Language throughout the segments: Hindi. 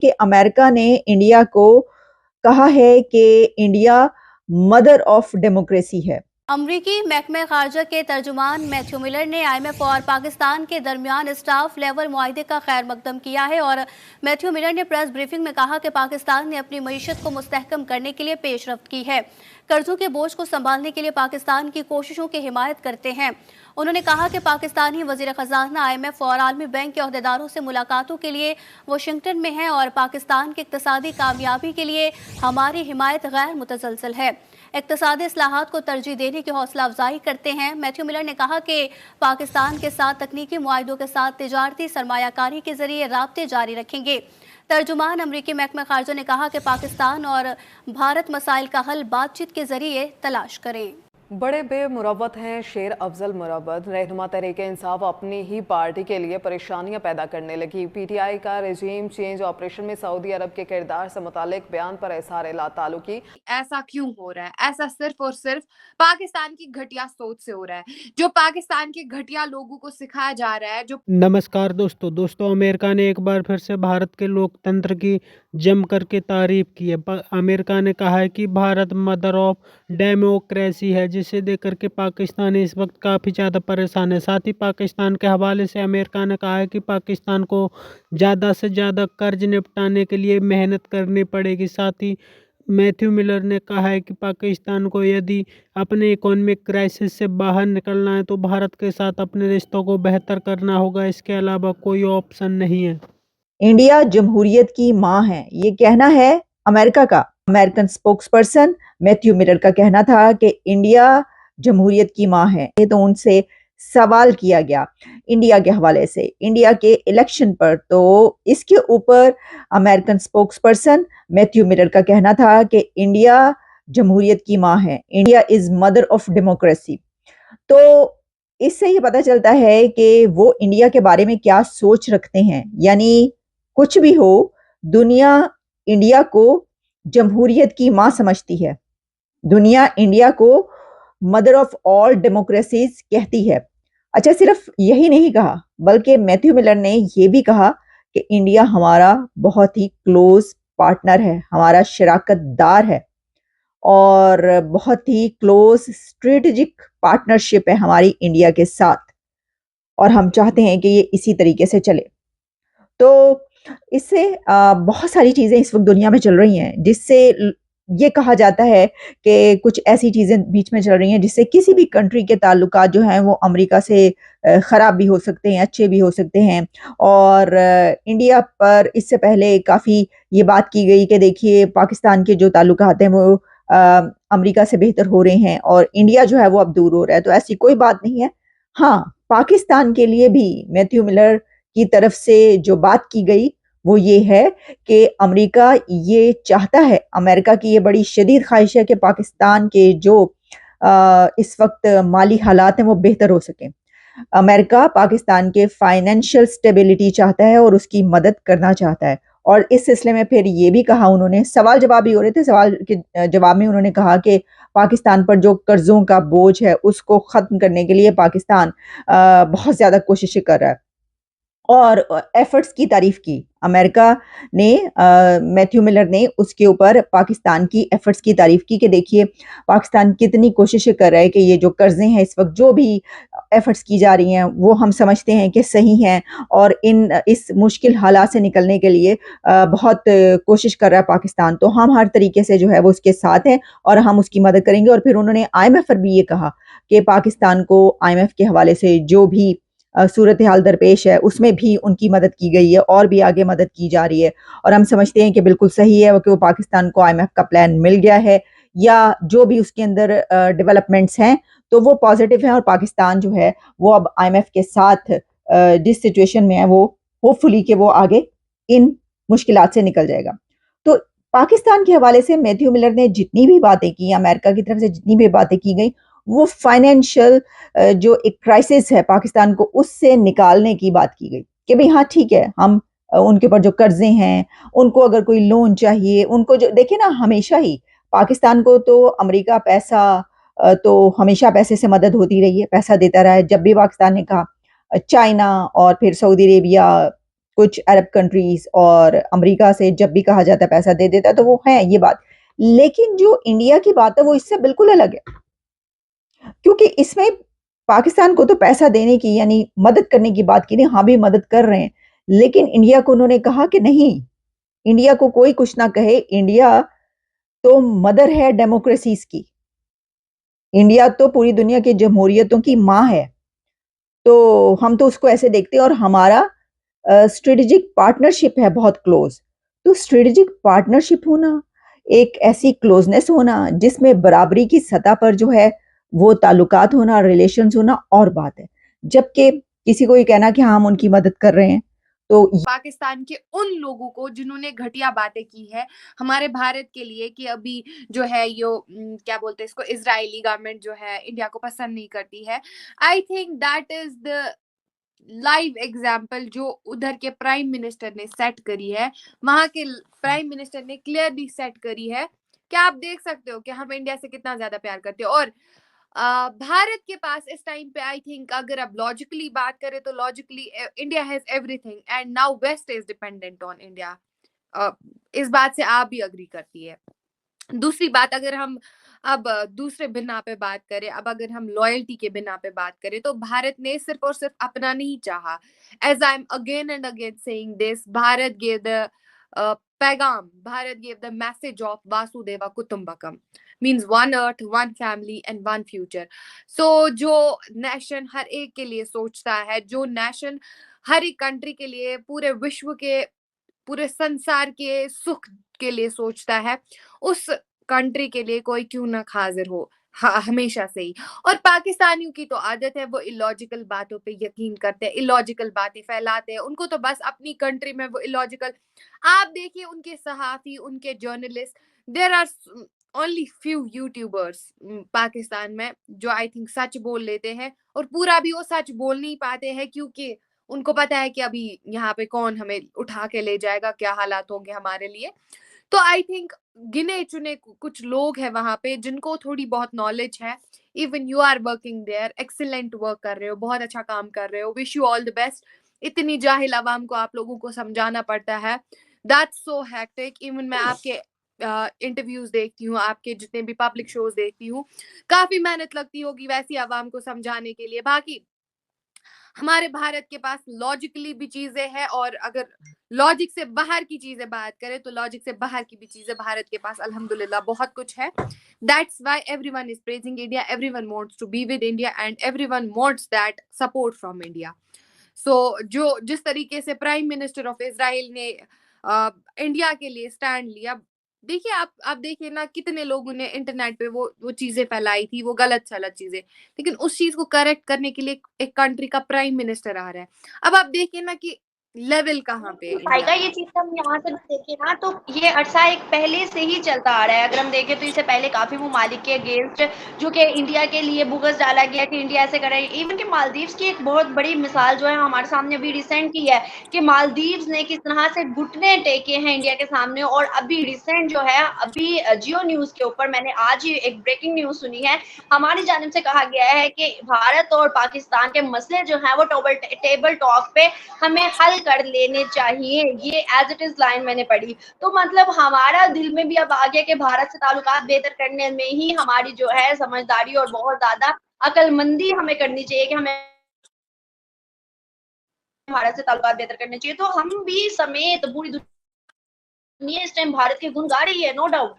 कि अमेरिका ने इंडिया को कहा है कि इंडिया मदर ऑफ डेमोक्रेसी है। अमरीकी महकमे खारजा के तर्जुमान मैथ्यू मिलर ने IMF और पाकिस्तान के दरमियान स्टाफ लेवल मुआहदे का खैर मकदम किया है और मैथ्यू मिलर ने प्रेस ब्रीफिंग में कहा कि पाकिस्तान ने अपनी मईशत को मुस्तहकम करने के लिए पेशरफ्त की है। कर्जों के बोझ को संभालने के लिए पाकिस्तान की कोशिशों की हिमायत करते हैं। उन्होंने कहा कि पाकिस्तानी वजीर खजाना IMF और आलमी बैंक के अहदेदारों से मुलाकातों के लिए वाशिंगटन में है और पाकिस्तान की इक्तसादी कामयाबी के लिए हमारी हिमायत गैर मुतसलसल है। इक्तसादी इस्लाहात को तरजीह देने की हौसला अफजाई करते हैं। मैथ्यू मिलर ने कहा कि पाकिस्तान के साथ तकनीकी मुआहिदों के साथ तिजारती सरमायाकारी के जरिए राब्ते जारी रखेंगे। तर्जुमान अमरीकी महकमा खारजा ने कहा कि पाकिस्तान और भारत मसाइल का हल बातचीत के जरिए तलाश करें। बड़े बेमुरवत हैं शेर अफजल मुरवत। रहनुमा तहरीक इंसाफ अपनी ही पार्टी के लिए परेशानियां पैदा करने लगी। PTI का रेजीम चेंज ऑपरेशन में सऊदी अरब के किरदार से मुतालिक बयान पर इज़हार लाताल्लुकी। ऐसा क्यों हो रहा है? ऐसा सिर्फ और सिर्फ पाकिस्तान की घटिया सोच से हो रहा है, जो पाकिस्तान के घटिया लोगों को सिखाया जा रहा है। जो नमस्कार दोस्तों, अमेरिका ने एक बार फिर से भारत के लोकतंत्र की जम करके तारीफ की है। अमेरिका ने कहा है कि भारत मदर ऑफ डेमोक्रेसी है, जिसे देकर के पाकिस्तान इस वक्त काफ़ी ज़्यादा परेशान है। साथ ही पाकिस्तान के हवाले से अमेरिका ने कहा है कि पाकिस्तान को ज़्यादा से ज़्यादा कर्ज निपटाने के लिए मेहनत करनी पड़ेगी। साथ ही मैथ्यू मिलर ने कहा है कि पाकिस्तान को यदि अपने इकोनॉमिक क्राइसिस से बाहर निकलना है तो भारत के साथ अपने रिश्तों को बेहतर करना होगा। इसके अलावा कोई ऑप्शन नहीं है। इंडिया जमहूरियत की माँ है, ये कहना है अमेरिका का। अमेरिकन स्पोक्सपर्सन मैथ्यू मिलर का कहना था कि इंडिया जमहूरियत की माँ है। ये तो उनसे सवाल किया गया इंडिया के हवाले से, इंडिया के इलेक्शन पर, तो इसके ऊपर अमेरिकन स्पोक्सपर्सन मैथ्यू मिलर का कहना था कि इंडिया जमहूरियत की माँ है, India is mother of democracy. तो इससे ये पता चलता है कि वो इंडिया के बारे में क्या सोच रखते हैं। यानी कुछ भी हो, दुनिया इंडिया को जमहूरियत की माँ समझती है। दुनिया इंडिया को मदर ऑफ ऑल डेमोक्रेसीज कहती है। अच्छा, सिर्फ यही नहीं कहा, बल्कि मैथ्यू मिलर ने यह भी कहा कि इंडिया हमारा बहुत ही क्लोज पार्टनर है, हमारा शराकतदार है और बहुत ही क्लोज स्ट्रेटेजिक पार्टनरशिप है हमारी इंडिया के साथ, और हम चाहते हैं कि ये इसी तरीके से चले। तो इससे बहुत सारी चीज़ें इस वक्त दुनिया में चल रही हैं, जिससे ये कहा जाता है कि कुछ ऐसी चीज़ें बीच में चल रही हैं जिससे किसी भी कंट्री के ताल्लुकात जो हैं वो अमेरिका से ख़राब भी हो सकते हैं, अच्छे भी हो सकते हैं। और इंडिया पर इससे पहले काफ़ी ये बात की गई कि देखिए पाकिस्तान के जो ताल्लुकात हैं वो अमेरिका से बेहतर हो रहे हैं और इंडिया जो है वो अब दूर हो रहा है। तो ऐसी कोई बात नहीं है। हाँ, पाकिस्तान के लिए भी मैथ्यू मिलर की तरफ से जो बात की गई वो ये है कि अमेरिका ये चाहता है, अमेरिका की ये बड़ी शदीद ख्वाहिश है कि पाकिस्तान के जो इस वक्त माली हालात हैं वो बेहतर हो सकें। अमेरिका पाकिस्तान के फाइनेंशियल स्टेबिलिटी चाहता है और उसकी मदद करना चाहता है। और इस सिलसिले में फिर ये भी कहा उन्होंने, सवाल जवाब भी हो रहे थे, सवाल के जवाब में उन्होंने कहा कि पाकिस्तान पर जो कर्जों का बोझ है उसको ख़त्म करने के लिए पाकिस्तान बहुत ज़्यादा कोशिशें कर रहा है और एफर्ट्स की तारीफ की। अमेरिका ने मैथ्यू मिलर ने उसके ऊपर पाकिस्तान की एफर्ट्स की तारीफ की कि देखिए पाकिस्तान कितनी कोशिशें कर रहा है कि ये जो कर्जे हैं इस वक्त जो भी एफर्ट्स की जा रही हैं वो हम समझते हैं कि सही हैं और इस मुश्किल हालात से निकलने के लिए बहुत कोशिश कर रहा है पाकिस्तान। तो हम हर तरीके से जो है वो उसके साथ हैं और हम उसकी मदद करेंगे। और फिर उन्होंने IMF पर भी ये कहा कि पाकिस्तान को IMF के हवाले से जो भी सूरत हाल दरपेश है उसमें भी उनकी मदद की गई है और भी आगे मदद की जा रही है। और हम समझते हैं कि बिल्कुल सही है कि वो पाकिस्तान को IMF का प्लान मिल गया है या जो भी उसके अंदर डेवलपमेंट्स हैं तो वो पॉजिटिव हैं और पाकिस्तान जो है वो अब IMF के साथ जिस सिचुएशन में है वो होपफुली कि वो आगे इन मुश्किलात से निकल जाएगा। तो पाकिस्तान के हवाले से मैथ्यू मिलर ने जितनी भी बातें की, अमेरिका की तरफ से जितनी भी बातें की गई, वो फाइनेंशियल जो एक क्राइसिस है पाकिस्तान को उससे निकालने की बात की गई कि भाई हाँ ठीक है, हम उनके ऊपर जो कर्जे हैं उनको अगर कोई लोन चाहिए, उनको जो देखिए ना, हमेशा ही पाकिस्तान को तो अमेरिका पैसा तो हमेशा पैसे से मदद होती रही है, पैसा देता रहा है। जब भी पाकिस्तान ने कहा, चाइना और फिर सऊदी अरेबिया कुछ अरब कंट्रीज और अमेरिका से जब भी कहा जाता है पैसा दे देता है, तो वो है ये बात। लेकिन जो इंडिया की बात है वो इससे बिल्कुल अलग है, क्योंकि इसमें पाकिस्तान को तो पैसा देने की यानी मदद करने की बात की नहीं, हाँ भी मदद कर रहे हैं, लेकिन इंडिया को उन्होंने कहा कि नहीं, इंडिया को कोई कुछ ना कहे, इंडिया तो मदर है डेमोक्रेसीज की, इंडिया तो पूरी दुनिया की जमहूरियतों की माँ है। तो हम तो उसको ऐसे देखते हैं, और हमारा स्ट्रेटेजिक पार्टनरशिप है बहुत क्लोज। तो स्ट्रेटेजिक पार्टनरशिप होना, एक ऐसी क्लोजनेस होना जिसमें बराबरी की सतह पर जो है वो ताल्लुकात होना, रिलेशंस होना और बात है। जबकि किसी को ये कहना कि हाँ हम उनकी मदद कर रहे हैं, तो पाकिस्तान के उन लोगों को जिन्होंने घटिया बातें की है हमारे भारत के लिए, कि अभी जो है यो क्या बोलते हैं इसको, इजरायली गवर्नमेंट जो है इंडिया को पसंद नहीं करती है। I think that is the live example जो उधर के प्राइम मिनिस्टर ने सेट करी है। वहां के प्राइम मिनिस्टर ने क्लियरली सेट करी है कि आप देख सकते हो कि हम इंडिया से कितना ज्यादा प्यार करते हैं। और भारत के पास इस टाइम पे आई थिंक अगर अब लॉजिकली बात करें तो logically India has everything and now west is dependent on India. इस बात से आप भी अग्री करती है। दूसरी बात, अगर हम अब दूसरे बिना पे बात करें, अब अगर हम लॉयल्टी के बिना पे बात करें, तो भारत ने सिर्फ और सिर्फ अपना नहीं चाहा। As I am again and again saying this, Bharat gave the पैगाम, Bharat gave the message of Vasudhaiva Kutumbakam, means one earth, one family and one future. So जो नेशन हर एक के लिए सोचता है, जो नेशन हर एक कंट्री के लिए, पूरे विश्व के, पूरे संसार के सुख के लिए सोचता है, उस कंट्री के लिए कोई क्यों ना हाजिर हो, हमेशा से ही। और पाकिस्तानियों की तो आदत है, वो इलॉजिकल बातों पे यकीन करते हैं, इलॉजिकल बातें फैलाते हैं। उनको तो बस अपनी कंट्री में वो इलॉजिकल, आप देखिए उनके सहाफी, उनके journalist, there are only few YouTubers Pakistan में जो आई थिंक सच बोल लेते हैं, और पूरा भी वो सच बोल नहीं पाते हैं, क्योंकि उनको पता है कि अभी यहाँ पे कौन हमें उठा के ले जाएगा, क्या हालात होंगे हमारे लिए। तो आई थिंक गिने चुने कुछ लोग हैं वहां पे जिनको थोड़ी बहुत नॉलेज है। Even you are working there, excellent work कर रहे हो, बहुत अच्छा काम कर रहे हो, wish you all the best. इतनी जाहिल आवाम को आप लोगों को समझाना पड़ता है, दैट्स सो हेक्टिक। इवन मैं आपके इंटरव्यूज देखती हूँ, आपके जितने भी पब्लिक शोज देखती हूँ, काफी मेहनत लगती होगी वैसी आवाम को समझाने के लिए। बाकी हमारे भारत के पास लॉजिकली भी चीजें हैं, और अगर लॉजिक से बाहर की चीजें बात करें तो लॉजिक से बाहर की भी चीजें भारत के पास अल्हम्दुलिल्लाह बहुत कुछ है। That's why everyone is praising India, everyone wants to be with India and everyone wants that support from India. So जो जिस तरीके से प्राइम मिनिस्टर ऑफ इजराइल ने इंडिया के लिए स्टैंड लिया, देखिए आप देखिए ना, कितने लोगों ने इंटरनेट पे वो चीजें फैलाई थी, वो गलत सलत चीजें, लेकिन उस चीज को करेक्ट करने के लिए एक कंट्री का प्राइम मिनिस्टर आ रहा है। अब आप देखिए ना कि लेवल कहाँ पे है इंडिया पाएगा का। ये चीज हम यहाँ से देखें ना, तो ये अरसा एक पहले से ही चलता आ रहा है। अगर हम देखें तो इससे पहले काफी ममालिक के अगेंस्ट जो कि इंडिया के लिए बुगस डाला गया कि इंडिया ऐसे कर रही है। इवन कि मालदीव्स की एक बहुत बड़ी मिसाल जो है हमारे सामने अभी रिसेंट की है कि मालदीव्स ने किस तरह से घुटने टेके हैं इंडिया के सामने। और अभी रिसेंट जो है, अभी जियो न्यूज के ऊपर मैंने आज ही एक ब्रेकिंग न्यूज सुनी है, हमारी जानिब से कहा गया है कि भारत और पाकिस्तान के मसले जो है वो टेबल टॉक पे हमें हल कर लेने चाहिए। ये एज इट इज लाइन मैंने पढ़ी। तो मतलब हमारा दिल में भी अब आ गया कि भारत से ताल्लुकात बेहतर करने में ही हमारी जो है समझदारी और बहुत ज्यादा अकलमंदी हमें करनी चाहिए कि हमें भारत से ताल्लुकात बेहतर करने चाहिए। तो हम भी समेत पूरी दुनिया इस टाइम भारत के गुण गा रही है, नो डाउट।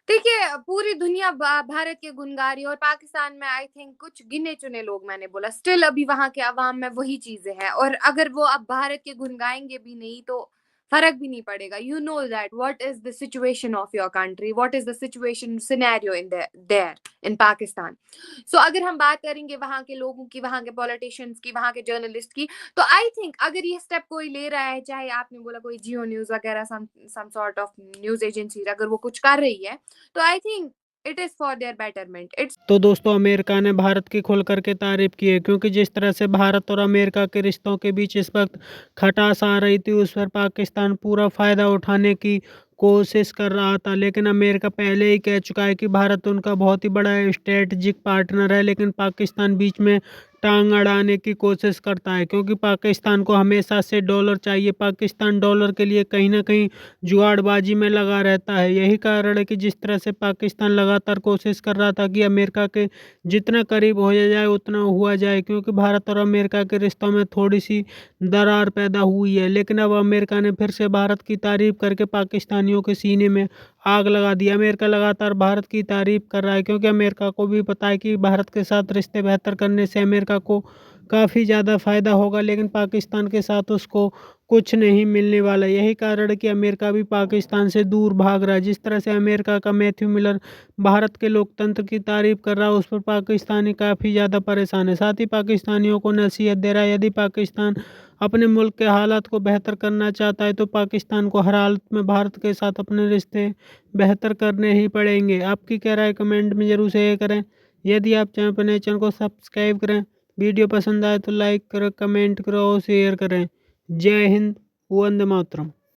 देखिए पूरी दुनिया भारत के गुनगारी, और पाकिस्तान में आई थिंक कुछ गिने चुने लोग, मैंने बोला स्टिल अभी वहां के अवाम में वही चीजें हैं। और अगर वो अब भारत के गुन गाएंगे भी नहीं तो फर्क भी नहीं पड़ेगा। You know that what is the situation of your country, what is the situation scenario in there in Pakistan. So अगर हम बात करेंगे वहां के लोगों की, वहां के पॉलिटिशियंस की, वहां के जर्नलिस्ट की, तो आई थिंक अगर ये स्टेप कोई ले रहा है, चाहे आपने बोला कोई जियो न्यूज वगैरह some sort of news agency, अगर वो कुछ कर रही है तो I think it is for their betterment. It's तो दोस्तों अमेरिका ने भारत की खुल करके तारीफ की है, क्योंकि जिस तरह से भारत और अमेरिका के रिश्तों के बीच इस वक्त खटास आ रही थी, उस पर पाकिस्तान पूरा फ़ायदा उठाने की कोशिश कर रहा था। लेकिन अमेरिका पहले ही कह चुका है कि भारत उनका बहुत ही बड़ा स्ट्रेटजिक पार्टनर है, लेकिन पाकिस्तान बीच में टांग अड़ाने की कोशिश करता है, क्योंकि पाकिस्तान को हमेशा से डॉलर चाहिए। पाकिस्तान डॉलर के लिए कहीं ना कहीं जुगाड़बाजी में लगा रहता है। यही कारण है कि जिस तरह से पाकिस्तान लगातार कोशिश कर रहा था कि अमेरिका के जितना करीब हो जाए उतना हुआ जाए, क्योंकि भारत और अमेरिका के रिश्तों में थोड़ी सी दरार पैदा हुई है। लेकिन अब अमेरिका ने फिर से भारत की तारीफ करके पाकिस्तानियों के सीने में आग लगा दी। अमेरिका लगातार भारत की तारीफ कर रहा है, क्योंकि अमेरिका को भी पता है कि भारत के साथ रिश्ते बेहतर करने से अमेरिका को काफ़ी ज़्यादा फ़ायदा होगा, लेकिन पाकिस्तान के साथ उसको कुछ नहीं मिलने वाला। यही कारण है कि अमेरिका भी पाकिस्तान से दूर भाग रहा है। जिस तरह से अमेरिका का मैथ्यू मिलर भारत के लोकतंत्र की तारीफ कर रहा है, उस पर पाकिस्तानी काफ़ी ज़्यादा परेशान है। साथ ही पाकिस्तानियों को नसीहत दे रहा है, यदि पाकिस्तान अपने मुल्क के हालात को बेहतर करना चाहता है तो पाकिस्तान को हर हालत में भारत के साथ अपने रिश्ते बेहतर करने ही पड़ेंगे। आपकी क्या राय कमेंट में ज़रूर शेयर करें। यदि आप चैनल पर नए, चैनल को सब्सक्राइब करें। वीडियो पसंद आए तो लाइक करें, कमेंट करें और शेयर करें। जय हिंद, वंदे मातरम।